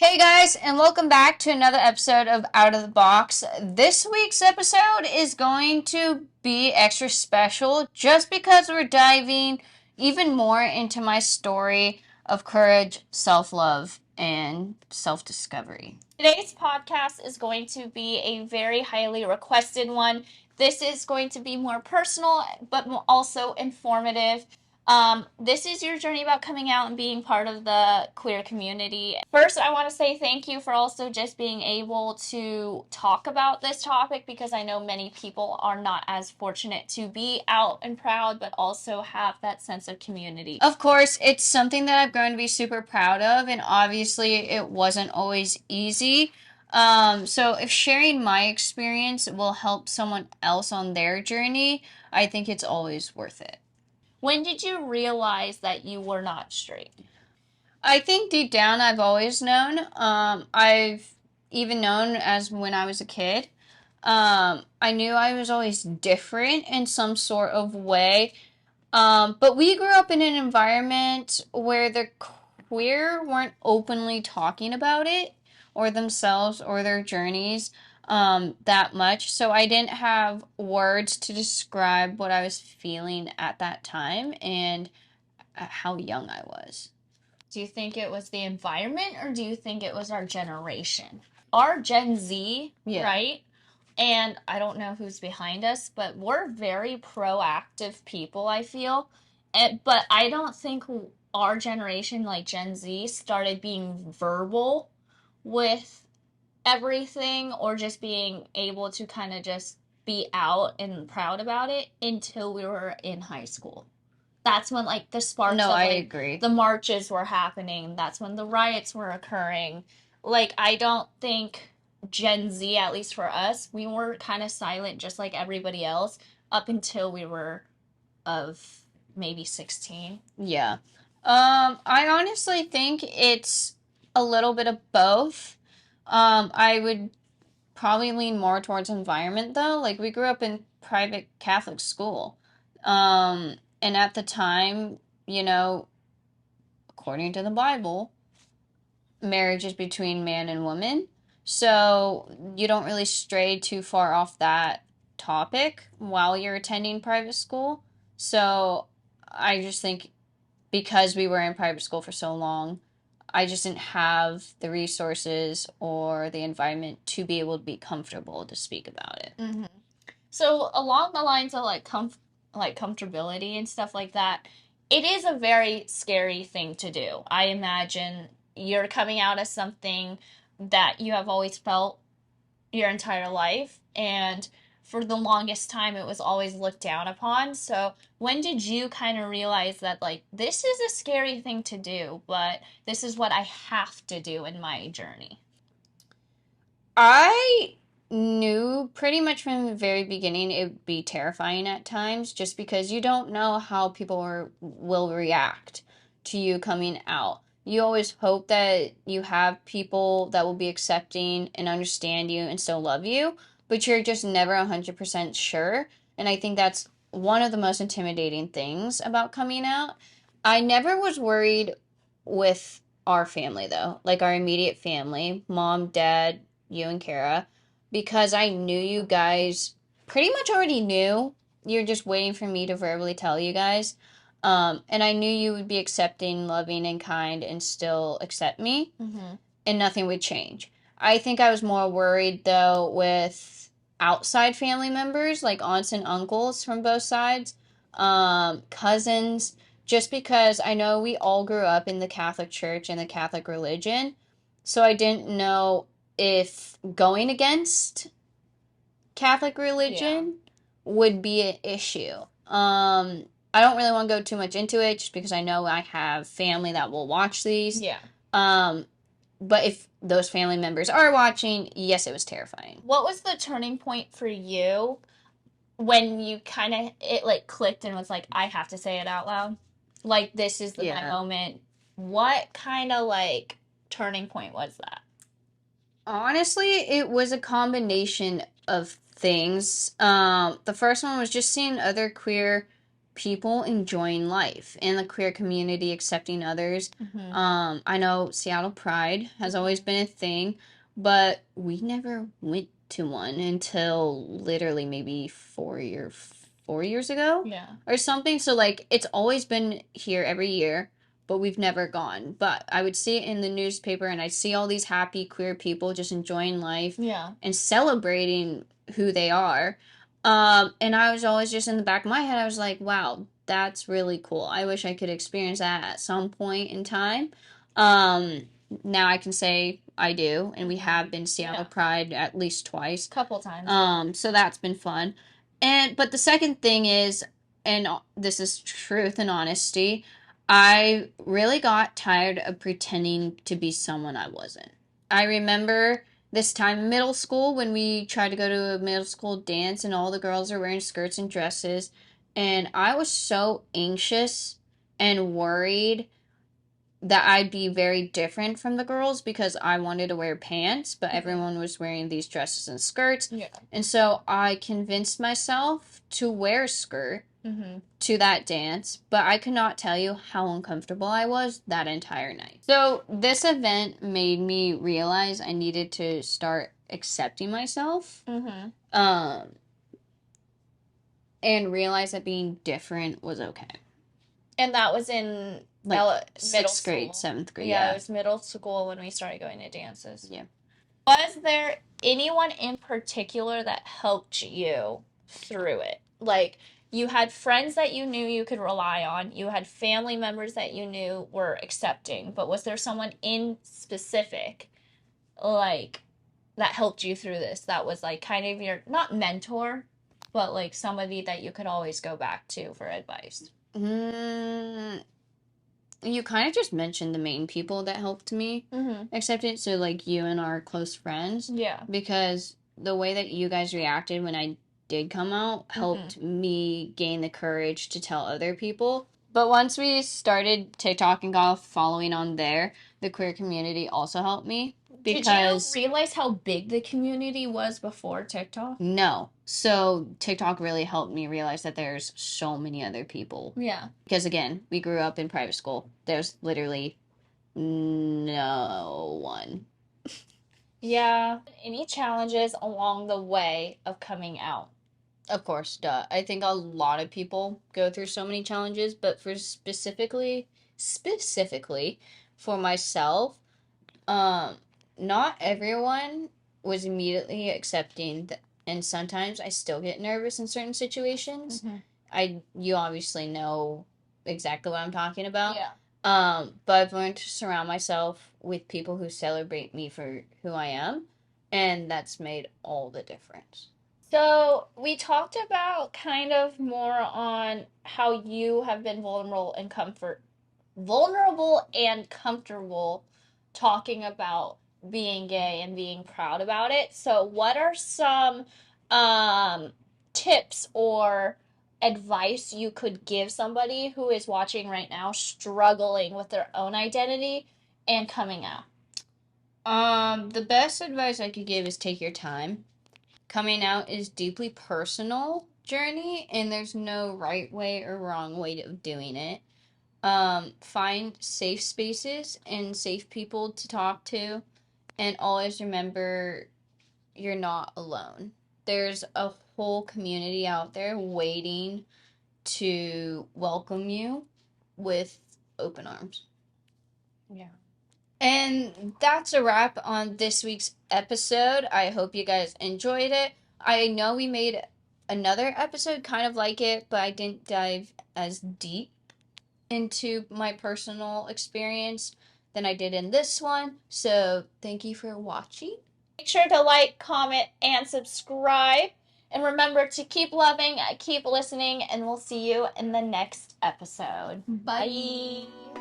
Hey guys, and welcome back to another episode of Out of the Box. This week's episode is going to be extra special just because we're diving even more into my story of courage, self love, and self discovery. Today's podcast is going to be a very highly requested one. This is going to be more personal, but also informative. This is your journey about coming out and being part of the queer community. First, I want to say thank you for also just being able to talk about this topic because I know many people are not as fortunate to be out and proud, but also have that sense of community. Of course, it's something that I've grown to be super proud of, and obviously, it wasn't always easy. So, if sharing my experience will help someone else on their journey, I think it's always worth it. When did you realize that you were not straight? I think deep down I've always known. I've even known as when I was a kid. I knew I was always different in some sort of way. But we grew up in an environment where the queer weren't openly talking about it or themselves or their journeys that much. So I didn't have words to describe what I was feeling at that time and how young I was. Do you think it was the environment or do you think it was our generation? Our Gen Z, Yeah. right? And I don't know who's behind us, but we're very proactive people, I feel. But I don't think our generation, like Gen Z, started being verbal with everything or just being able to kind of just be out and proud about it until we were in high school. That's when like the sparks No, of I like agree. the marches were happening. That's when the riots were occurring. Like I don't think Gen Z, at least for us, we were kind of silent just like everybody else up until we were of maybe 16. Yeah. I honestly think it's a little bit of both. I would probably lean more towards environment though. Like we grew up in private Catholic school. And at the time, you know, according to the Bible, marriage is between man and woman. So you don't really stray too far off that topic while you're attending private school. So I just think because we were in private school for so long, I just didn't have the resources or the environment to be able to be comfortable to speak about it. Mm-hmm. So along the lines of like comfortability and stuff like that, it is a very scary thing to do. I imagine you're coming out as something that you have always felt your entire life, and for the longest time it was always looked down upon. So when did you kind of realize that like this is a scary thing to do, but this is what I have to do in my journey? I knew pretty much from the very beginning it would be terrifying at times just because you don't know how will react to you coming out. You always hope that you have people that will be accepting and understand you and still love you, but you're just never 100% sure. And I think that's one of the most intimidating things about coming out. I never was worried with our family though, like our immediate family, mom, dad, you and Kara, because I knew you guys pretty much already knew. You're just waiting for me to verbally tell you guys. And I knew you would be accepting, loving, and kind and still accept me, Mm-hmm. and nothing would change. I think I was more worried though with outside family members, like aunts and uncles from both sides, cousins, just because I know we all grew up in the Catholic Church and the Catholic religion. So I didn't know if going against Catholic religion would be an issue. I don't really want to go too much into it just because I know I have family that will watch these. Yeah. Um, but if those family members are watching, yes, it was terrifying. What was the turning point for you when you kind of it like clicked and was like, I have to say it out loud? Like this is my moment. What kind of like turning point was that? Honestly, it was a combination of things. The first one was just seeing other queer people enjoying life and the queer community accepting others. I know Seattle Pride has always been a thing, but we never went to one until literally maybe 4 years ago. Yeah. Or something. So like it's always been here every year, but we've never gone. But I would see it in the newspaper, and I see all these happy queer people just enjoying life, Yeah. and celebrating who they are. And I was always just in the back of my head, I was like, wow, that's really cool. I wish I could experience that at some point in time. Um, Now I can say I do, and we have been Seattle Pride at least twice. Couple times. So that's been fun. But the second thing is, and this is truth and honesty, I really got tired of pretending to be someone I wasn't. I remember this time in middle school when we tried to go to a middle school dance and all the girls are wearing skirts and dresses, and I was so anxious and worried that I'd be very different from the girls because I wanted to wear pants, but everyone was wearing these dresses and skirts. Yeah. And so I convinced myself to wear a skirt to that dance, but I could not tell you how uncomfortable I was that entire night. So this event made me realize I needed to start accepting myself. And realize that being different was okay. And that was in Like middle sixth grade, school. 7th grade. Yeah, it was middle school when we started going to dances. Yeah. Was there anyone in particular that helped you through it? Like, you had friends that you knew you could rely on, you had family members that you knew were accepting, but was there someone in specific, like, that helped you through this, that was like kind of your, not mentor, but like somebody that you could always go back to for advice? You kind of just mentioned the main people that helped me accept it. So, like, you and our close friends. Yeah. Because the way that you guys reacted when I did come out helped me gain the courage to tell other people. But once we started TikTok and got a following on there, the queer community also helped me. Because did you realize how big the community was before TikTok? No. So TikTok really helped me realize that there's so many other people. Yeah. Because again, we grew up in private school. There's literally no one. Yeah. Any challenges along the way of coming out? Of course, duh. I think a lot of people go through so many challenges, but for specifically for myself, not everyone was immediately accepting and sometimes I still get nervous in certain situations. You obviously know exactly what I'm talking about. Yeah. But I've learned to surround myself with people who celebrate me for who I am, and that's made all the difference. So we talked about kind of more on how you have been vulnerable and comfortable talking about being gay and being proud about it. So what are some tips or advice you could give somebody who is watching right now struggling with their own identity and coming out? The best advice I could give is take your time. Coming out is deeply personal journey, and there's no right way or wrong way of doing it. Find safe spaces and safe people to talk to, and always remember you're not alone. There's a whole community out there waiting to welcome you with open arms. Yeah. And that's a wrap on this week's episode. I hope you guys enjoyed it. I know we made another episode kind of like it, but I didn't dive as deep into my personal experience than I did in this one. So thank you for watching. Make sure to like, comment, and subscribe. And remember to keep loving, keep listening, and we'll see you in the next episode. Bye. Bye.